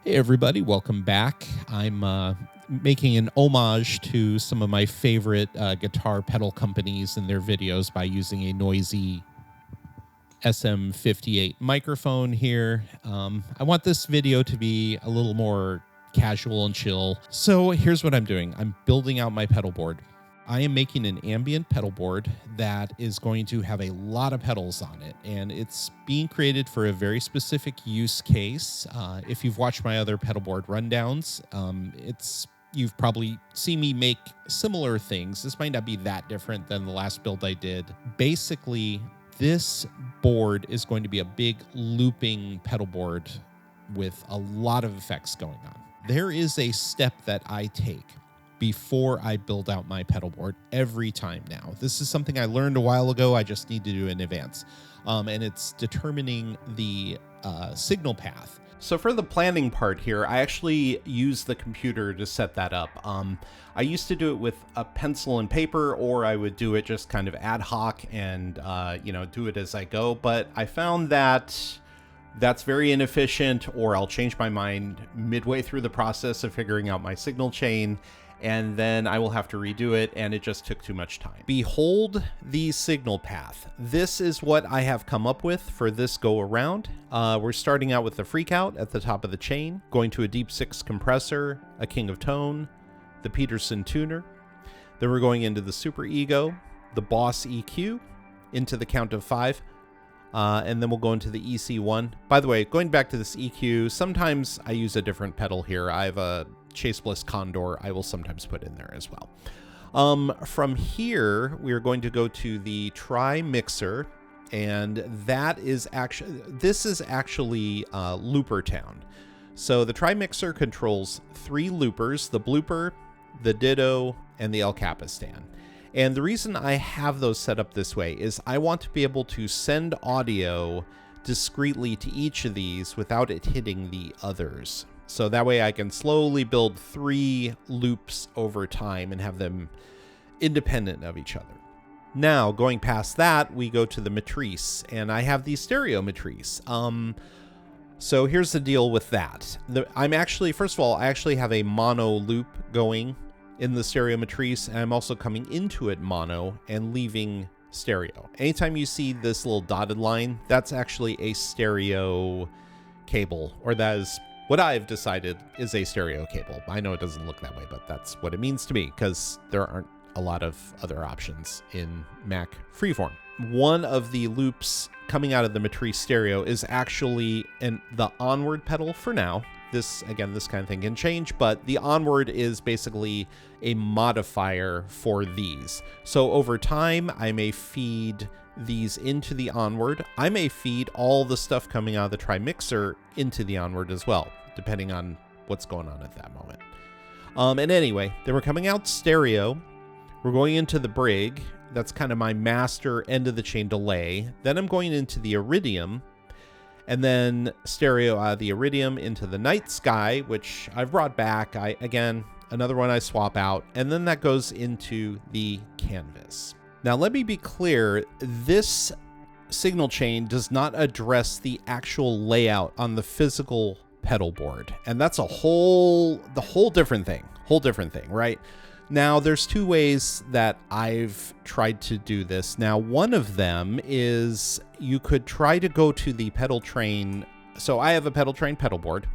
Hey everybody, welcome back. I'm making an homage to some of my favorite guitar pedal companies and their videos by using a noisy SM58 microphone here. I want this video to be a little more casual and chill. So here's what I'm doing. I'm building out my pedal board. I am making an ambient pedal board that is going to have a lot of pedals on it, and it's being created for a very specific use case. If you've watched my other pedal board rundowns, you've probably seen me make similar things. This might not be that different than the last build I did. Basically, this board is going to be a big looping pedal board with a lot of effects going on. There is a step that I take before I build out my pedal board every time now. This is something I learned a while ago. I just need to do in advance. And it's determining the signal path. So for the planning part here, I actually use the computer to set that up. I used to do it with a pencil and paper, or I would do it just kind of ad hoc and do it as I go. But I found that that's very inefficient, or I'll change my mind midway through the process of figuring out my signal chain, and then I will have to redo it, and it just took too much time. Behold the signal path. This is what I have come up with for this go around. We're starting out with the FreqOut at the top of the chain, going to a Deep 6 compressor, a King of Tone, the Peterson tuner. Then we're going into the Super Ego, the Boss EQ, into the Count of 5, and then we'll go into the EC1. By the way, going back to this EQ, sometimes I use a different pedal here. I have a Chase Bliss Condor I will sometimes put in there as well. From here, we are going to go to the Tri Mixer, and this is actually Looper Town. So the Tri Mixer controls 3 loopers: the Blooper, the Ditto, and the El Capistan. And the reason I have those set up this way is I want to be able to send audio discreetly to each of these without it hitting the others. So that way I can slowly build 3 loops over time and have them independent of each other. Now, going past that, we go to the Matrise, and I have the stereo Matrise. So here's the deal with that. First of all, I actually have a mono loop going in the stereo Matrise, and I'm also coming into it mono and leaving stereo. Anytime you see this little dotted line, that's actually a stereo cable, or that is what I've decided is a stereo cable. I know it doesn't look that way, but that's what it means to me, because there aren't a lot of other options in Mac Freeform. One of the loops coming out of the Matrise stereo is actually the onward pedal for now. This kind of thing can change, but the onward is basically a modifier for these. So over time, I may feed these into the onward. I may feed all the stuff coming out of the Tri Mixer into the onward as well, depending on what's going on at that moment. And anyway, then we're coming out stereo. We're going into the Brig. That's kind of my master end of the chain delay. Then I'm going into the Iridium, and then stereo out of the Iridium into the Night Sky, which I've brought back. Another one I swap out, and then that goes into the Canvas. Now, let me be clear, this signal chain does not address the actual layout on the physical pedal board, and that's the whole different thing, right? Now, there's 2 ways that I've tried to do this. Now, one of them is you could try to go to the Pedal Train. So I have a Pedal Train pedal board,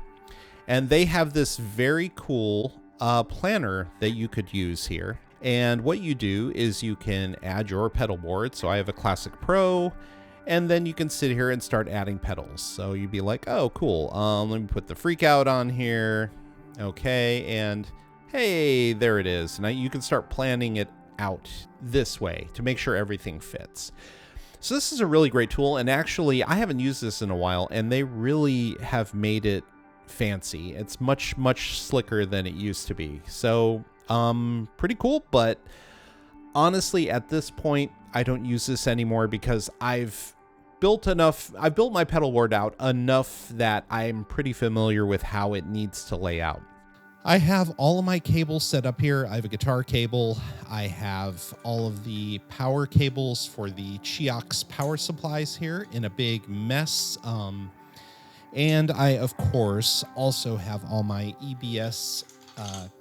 and they have this very cool planner that you could use here. And what you do is you can add your pedal board. So I have a Classic Pro, and then you can sit here and start adding pedals. So you'd be like, oh, cool. Let me put the FreqOut on here. Okay, and hey, there it is. Now you can start planning it out this way to make sure everything fits. So this is a really great tool, and actually I haven't used this in a while, and they really have made it fancy. It's much, much slicker than it used to be. So pretty cool, but honestly at this point I don't use this anymore because I've built my pedal board out enough that I'm pretty familiar with how it needs to lay out. I have all of my cables set up here. I have a guitar cable. I have all of the power cables for the Cioks power supplies here in a big mess. And I, of course, also have all my EBS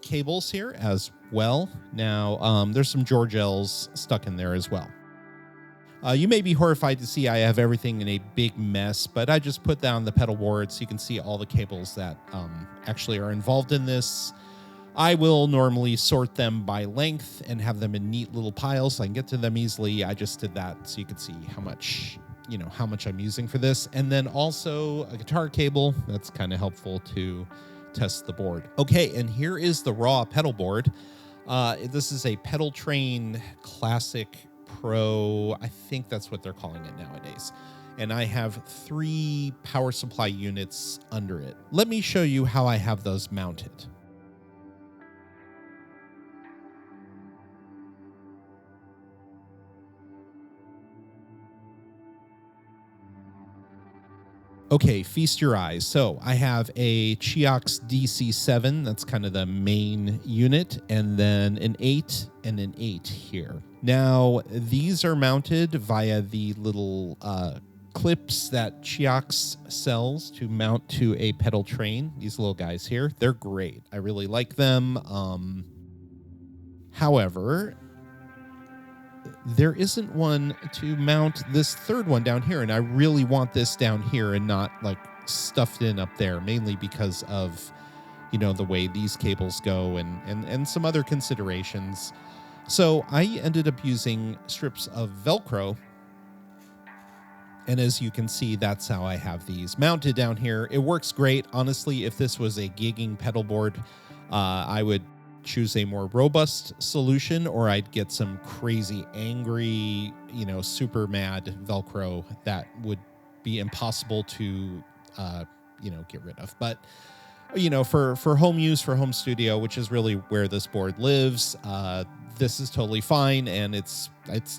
cables here as well. Now, there's some George-L's stuck in there as well. You may be horrified to see I have everything in a big mess, but I just put that on the pedal board so you can see all the cables that actually are involved in this. I will normally sort them by length and have them in neat little piles so I can get to them easily. I just did that so you could see how much I'm using for this. And then also a guitar cable. That's kind of helpful to test the board. Okay, and here is the raw pedal board. This is a Pedal Train Classic Pro. I think that's what they're calling it nowadays. And I have 3 power supply units under it. Let me show you how I have those mounted. Okay, feast your eyes. So I have a Cioks DC7, that's kind of the main unit, and then an 8 and an 8 here. Now, these are mounted via the little clips that Cioks sells to mount to a pedal train. These little guys here, they're great. I really like them. However, there isn't one to mount this third one down here, and I really want this down here and not like stuffed in up there, mainly because of, the way these cables go and some other considerations. So I ended up using strips of Velcro, and as you can see, that's how I have these mounted down here. It works great. Honestly, if this was a gigging pedal board, I would choose a more robust solution, or I'd get some crazy angry, super mad Velcro that would be impossible to, get rid of. But, for home use, for home studio, which is really where this board lives, this is totally fine, and it's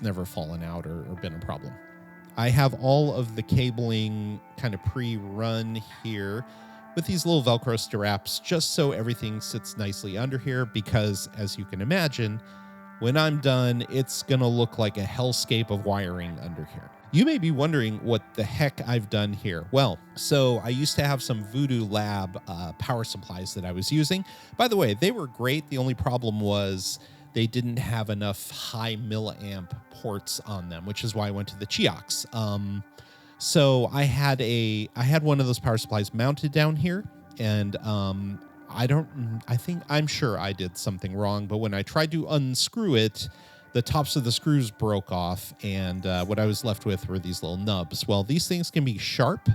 never fallen out or been a problem. I have all of the cabling kind of pre-run here with these little Velcro straps, just so everything sits nicely under here, because as you can imagine, when I'm done, it's gonna look like a hellscape of wiring under here. You may be wondering what the heck I've done here. Well, so I used to have some Voodoo Lab power supplies that I was using. By the way, they were great. The only problem was they didn't have enough high milliamp ports on them, which is why I went to the Cioks. So I had one of those power supplies mounted down here, and I'm sure I did something wrong, but when I tried to unscrew it, the tops of the screws broke off, and what I was left with were these little nubs. Well, these things can be sharp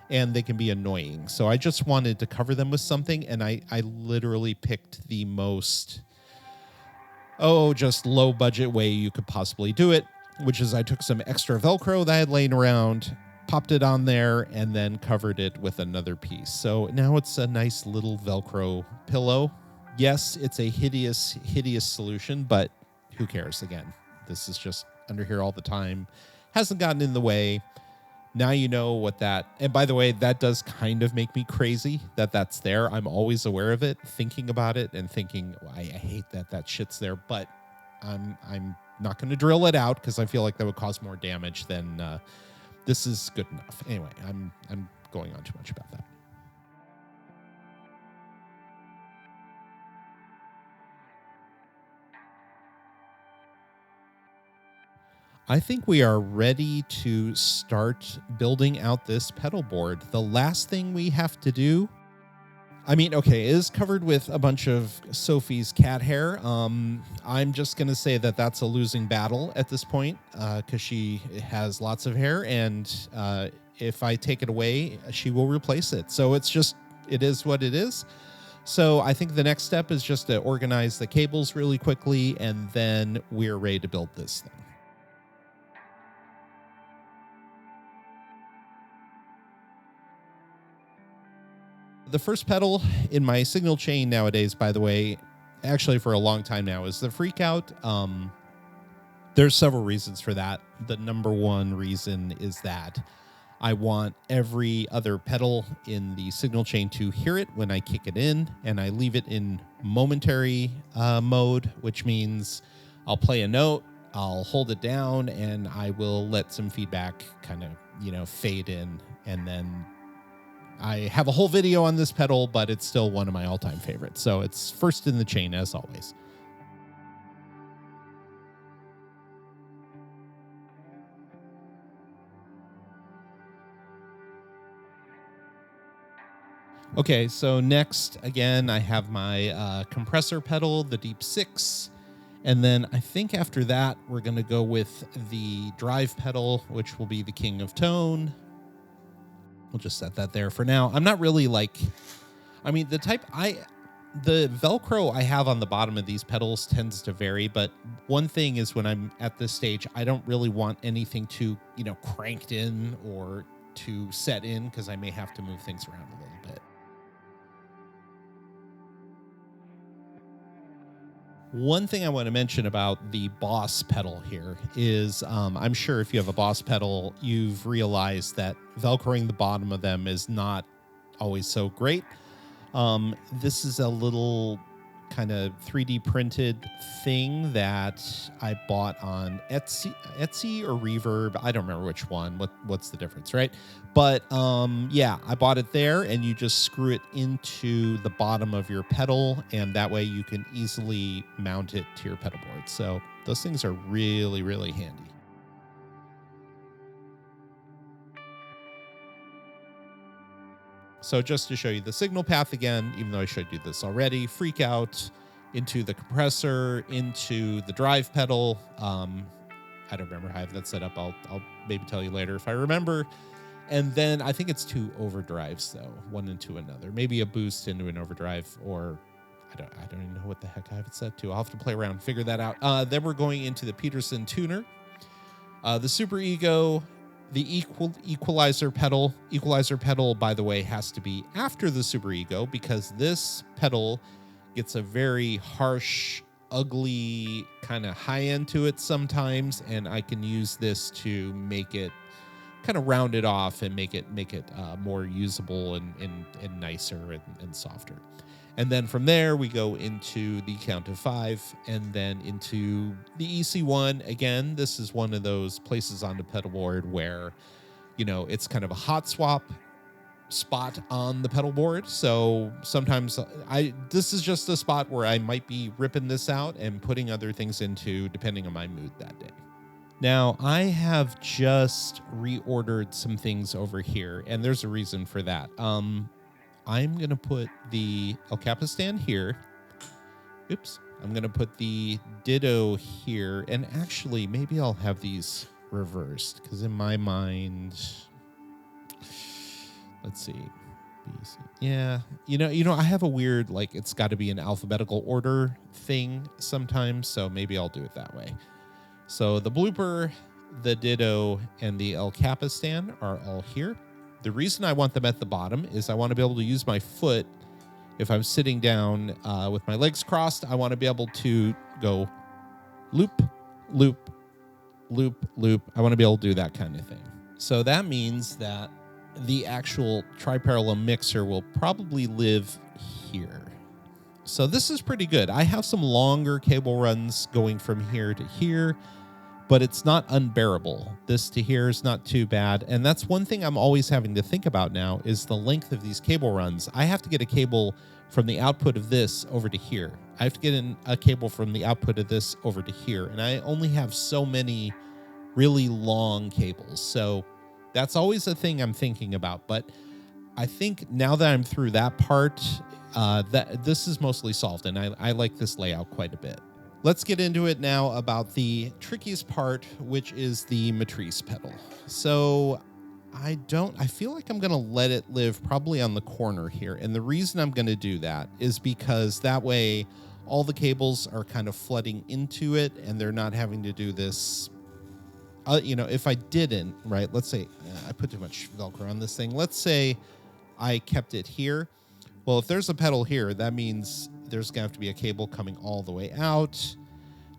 and they can be annoying. So I just wanted to cover them with something, and I literally picked the most, just low budget way you could possibly do it, which is I took some extra Velcro that I had laying around, popped it on there, and then covered it with another piece. So now it's a nice little Velcro pillow. Yes, it's a hideous, hideous solution, but who cares? Again, this is just under here all the time. Hasn't gotten in the way. Now you know what that, and by the way, that does kind of make me crazy that that's there. I'm always aware of it, thinking about it and thinking, I hate that shit's there, but I'm not going to drill it out because I feel like that would cause more damage than this is good enough. Anyway, I'm going on too much about that. I think we are ready to start building out this pedal board. The last thing we have to do, it is covered with a bunch of Sophie's cat hair. I'm just going to say that that's a losing battle at this point because she has lots of hair, and if I take it away, she will replace it. So it is what it is. So I think the next step is just to organize the cables really quickly, and then we're ready to build this thing. The first pedal in my signal chain nowadays, by the way, actually for a long time now, is the FreqOut. There's several reasons for that. The number one reason is that I want every other pedal in the signal chain to hear it when I kick it in, and I leave it in momentary mode, which means I'll play a note, I'll hold it down, and I will let some feedback kind of, fade in, and then I have a whole video on this pedal, but it's still one of my all-time favorites. So it's first in the chain as always. Okay, so next, again, I have my compressor pedal, the Deep 6. And then I think after that, we're going to go with the drive pedal, which will be the King of Tone. We'll just set that there for now. I'm not really like, I mean, the Velcro I have on the bottom of these pedals tends to vary, but one thing is when I'm at this stage, I don't really want anything too, cranked in or to set in, because I may have to move things around a little bit. One thing I want to mention about the Boss pedal here is I'm sure if you have a Boss pedal, you've realized that Velcroing the bottom of them is not always so great. This is a little kind of 3D printed thing that I bought on Etsy or Reverb. I don't remember which one. What's the difference, right? But yeah, I bought it there, and you just screw it into the bottom of your pedal, and that way you can easily mount it to your pedal board. So those things are really, really handy. So just to show you the signal path again, even though I showed you this already, FreqOut into the compressor, into the drive pedal. I don't remember how I have that set up. I'll maybe tell you later if I remember. And then I think it's 2 overdrives though, one into another. Maybe a boost into an overdrive, or I don't even know what the heck I have it set to. I'll have to play around and figure that out. Then we're going into the Peterson tuner, the Super Ego, the equalizer pedal. Equalizer pedal, by the way, has to be after the Super Ego, because this pedal gets a very harsh, ugly kind of high end to it sometimes, and I can use this to make it kind of round it off and make it more usable and nicer and softer. And then from there, we go into the count of 5 and then into the EC1. Again, this is one of those places on the pedal board where, it's kind of a hot swap spot on the pedal board. So sometimes this is just a spot where I might be ripping this out and putting other things into, depending on my mood that day. Now, I have just reordered some things over here, and there's a reason for that. I'm going to put the El Capa stand here. Oops. I'm going to put the Ditto here. And actually, maybe I'll have these reversed, because in my mind, let's see. Yeah. I have a weird, it's got to be an alphabetical order thing sometimes. So maybe I'll do it that way. So the blooper, the Ditto, and the El Capa stand are all here. The reason I want them at the bottom is I want to be able to use my foot. If I'm sitting down with my legs crossed, I want to be able to go loop, loop, loop, loop. I want to be able to do that kind of thing. So that means that the actual tri-parallel mixer will probably live here. So this is pretty good. I have some longer cable runs going from here to here, but it's not unbearable. This to here is not too bad. And that's one thing I'm always having to think about now is the length of these cable runs. I have to get a cable from the output of this over to here. I have to get a cable from the output of this over to here. And I only have so many really long cables. So that's always a thing I'm thinking about. But I think now that I'm through that part, that this is mostly solved. And I like this layout quite a bit. Let's get into it now about the trickiest part, which is the Matrise pedal. So I feel like I'm going to let it live probably on the corner here. And the reason I'm going to do that is because that way all the cables are kind of flooding into it and they're not having to do this. If I didn't, right, let's say I put too much Velcro on this thing. Let's say I kept it here. Well, if there's a pedal here, that means there's going to have to be a cable coming all the way out.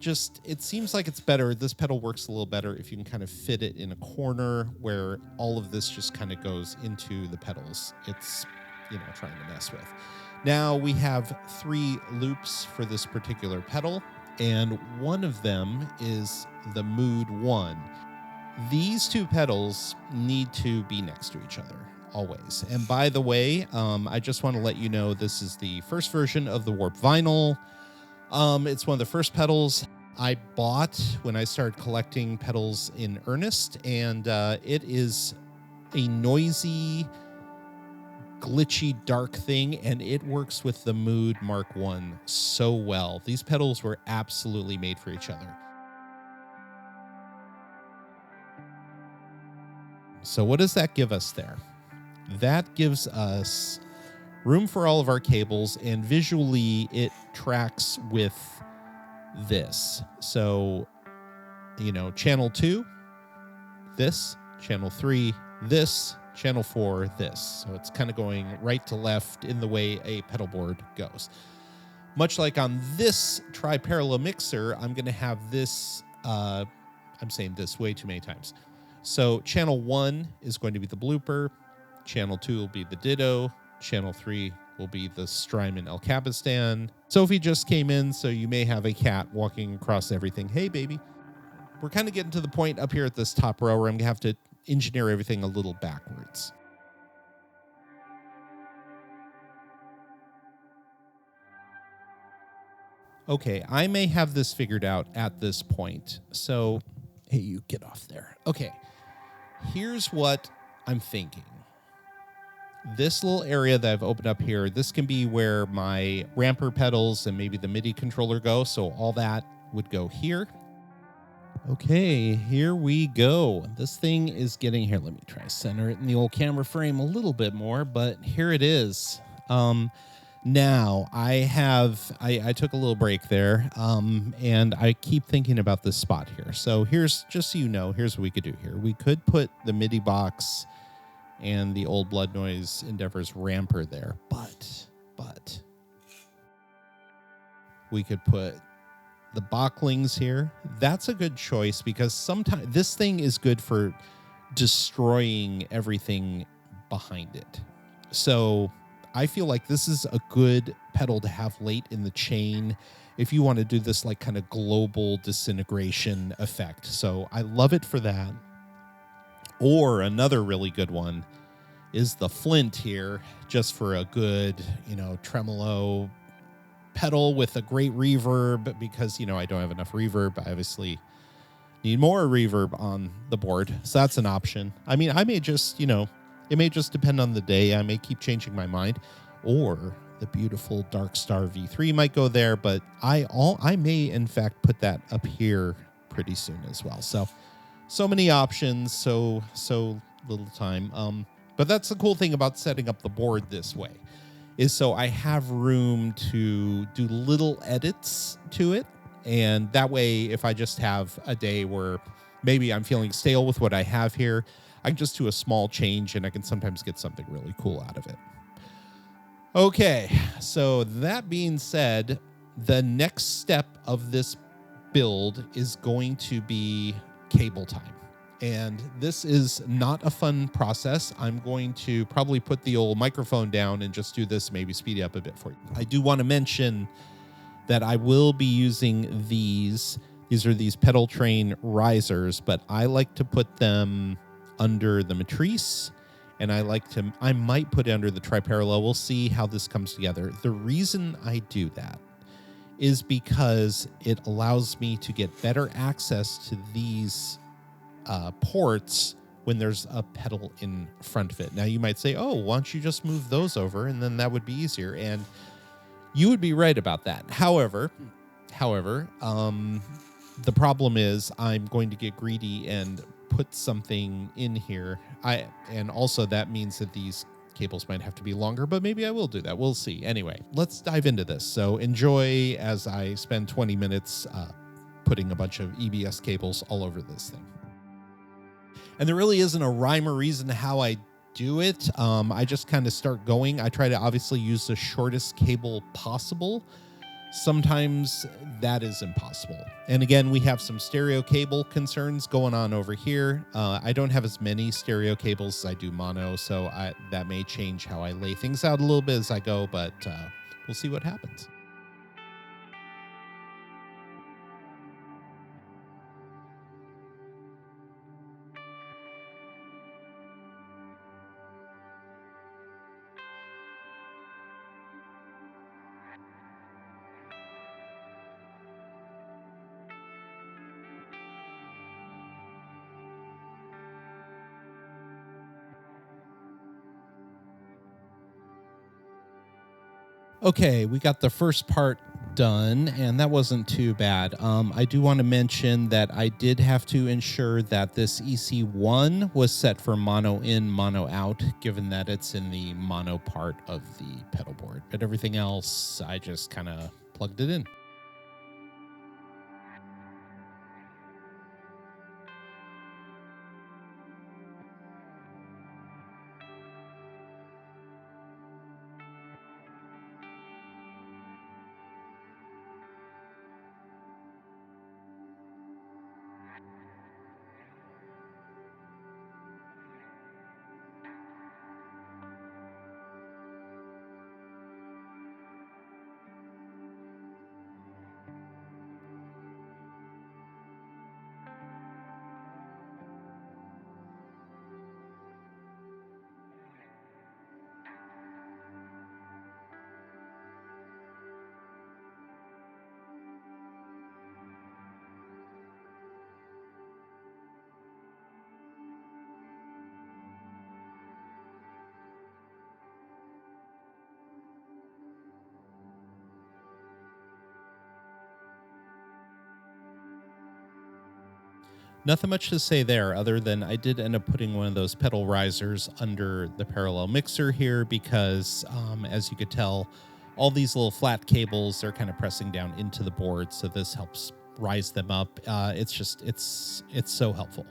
It seems like it's better. This pedal works a little better if you can kind of fit it in a corner where all of this just kind of goes into the pedals. It's, trying to mess with. Now we have 3 loops for this particular pedal, and one of them is the Mood 1. These 2 pedals need to be next to each other. always. And by the way, I just want to let you know this is the first version of the Warp Vinyl. It's one of the first pedals I bought when I started collecting pedals in earnest, and it is a noisy, glitchy, dark thing, and it works with the Mood Mark I so well. These pedals were absolutely made for each other. So what does that give us there? That gives us room for all of our cables, and visually it tracks with this. So, you know, channel 2, this, channel 3, this, channel 4, this. So it's kind of going right to left in the way a pedal board goes. Much like on this tri-parallel mixer, I'm going to have this, I'm saying this way too many times. So channel 1 is going to be the blooper, channel 2 will be the ditto, channel 3 will be the Strymon El Capistan. Sophie just came in, so you may have a cat walking across everything. Hey, baby. We're kind of getting to the point up here at this top row where I'm going to have to engineer everything a little backwards. Okay, I may have this figured out at this point. So, hey, you get off there. Okay, here's what I'm thinking. This little area that I've opened up here, this can be where my ramper pedals and maybe the MIDI controller go. So all that would go here. Okay, here we go. This thing is getting here. Let me try to center it in the old camera frame a little bit more, but here it is. Now I took a little break there, and I keep thinking about this spot here. So here's, just so you know, here's what we could do here. We could put the MIDI box and the old Blood Noise Endeavors ramper there, but we could put the Bocklings here. That's a good choice because sometimes this thing is good for destroying everything behind it. So I feel like this is a good pedal to have late in the chain if you want to do this like kind of global disintegration effect. So I love it for that. Or another really good one is the Flint here, just for a good, you know, tremolo pedal with a great reverb, because, you know, I don't have enough reverb. I obviously need more reverb on the board. So that's an option. I mean, I may just, you know, it may just depend on the day. I may keep changing my mind, or the beautiful Dark Star V3 might go there, but I may in fact put that up here pretty soon as well. So many options, so little time. But that's the cool thing about setting up the board this way, is so I have room to do little edits to it. And that way, if I just have a day where maybe I'm feeling stale with what I have here, I can just do a small change and I can sometimes get something really cool out of it. Okay, so that being said, the next step of this build is going to be cable time. And this is not a fun process. I'm going to probably put the old microphone down and just do this, maybe speed it up a bit for you. I do want to mention that I will be using these. These are these pedal train risers, but I like to put them under the Matrise, and I might put it under the tri-parallel. We'll see how this comes together. The reason I do that is because it allows me to get better access to these ports when there's a pedal in front of it. Now you might say, oh, why don't you just move those over and then that would be easier? And you would be right about that. However, the problem is I'm going to get greedy and put something in here. And also that means that these cables might have to be longer, but maybe I will do that. We'll see. Anyway, let's dive into this. So enjoy as I spend 20 minutes putting a bunch of EBS cables all over this thing. And there really isn't a rhyme or reason how I do it. I just kind of start going. I try to obviously use the shortest cable possible. Sometimes that is impossible. And again, we have some stereo cable concerns going on over here. I don't have as many stereo cables as I do mono, so that may change how I lay things out a little bit as I go, but we'll see what happens. Okay, we got the first part done, and that wasn't too bad. I do want to mention that I did have to ensure that this EC1 was set for mono in, mono out, given that it's in the mono part of the pedal board. But everything else, I just kind of plugged it in. Nothing much to say there other than I did end up putting one of those pedal risers under the parallel mixer here because, as you could tell, all these little flat cables, they're kind of pressing down into the board. So this helps rise them up. It's so helpful.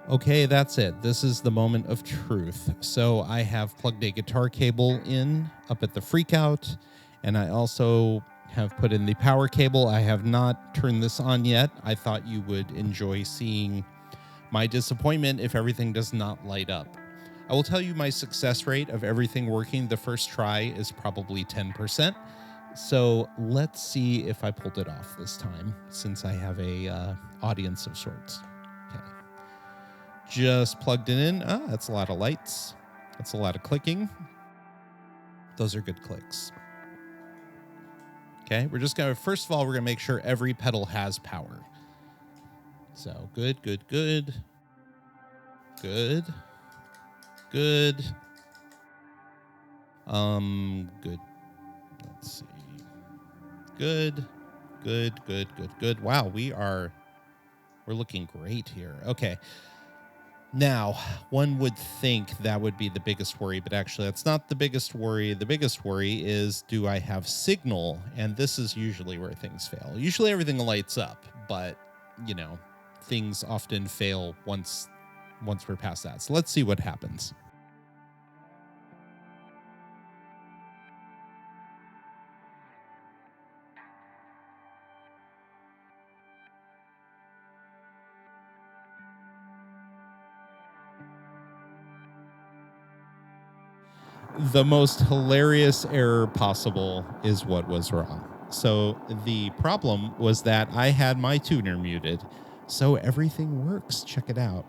Okay, that's it. This is the moment of truth. So I have plugged a guitar cable in up at the FreqOut, and I also have put in the power cable. I have not turned this on yet. I thought you would enjoy seeing my disappointment if everything does not light up. I will tell you my success rate of everything working the first try is probably 10%. So let's see if I pulled it off this time, since I have a audience of sorts. Okay. Just plugged it in. Ah, that's a lot of lights. That's a lot of clicking. Those are good clicks. Okay, we're just gonna, first of all, we're gonna make sure every pedal has power. So good, good, good. Good. Good. Good. Let's see. Good. Good, good, good, good. Wow, we're looking great here. Okay. Now, one would think that would be the biggest worry, but actually that's not the biggest worry. The biggest worry is, do I have signal? And this is usually where things fail. Usually everything lights up, but, you know, things often fail once we're past that. So let's see what happens. the most hilarious error possible is what was wrong. So the problem was that I had my tuner muted, so everything works. Check it out.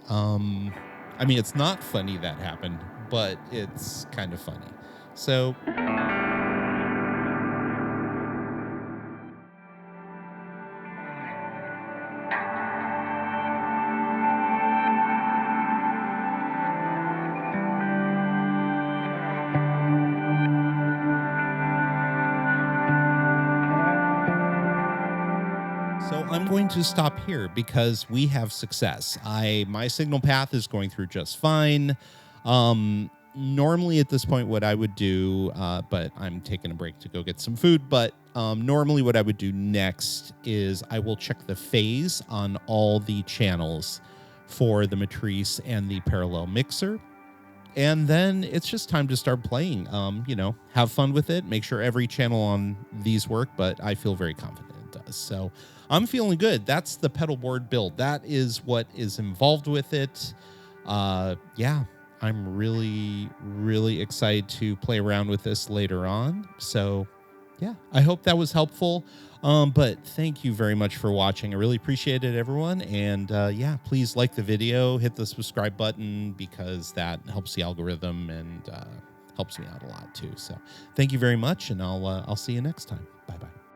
I mean, it's not funny that happened, but it's kind of funny. So I'm going to stop here because we have success. My signal path is going through just fine. Normally at this point, what I would do, but I'm taking a break to go get some food, but normally what I would do next is I will check the phase on all the channels for the Matrise and the parallel mixer. And then it's just time to start playing. Have fun with it. Make sure every channel on these work, but I feel very confident it does. So I'm feeling good. That's the pedal board build. That is what is involved with it. Yeah, I'm really, really excited to play around with this later on. So yeah, I hope that was helpful. But thank you very much for watching. I really appreciate it, everyone. And yeah, please like the video, hit the subscribe button because that helps the algorithm and helps me out a lot too. So thank you very much, and I'll see you next time. Bye-bye.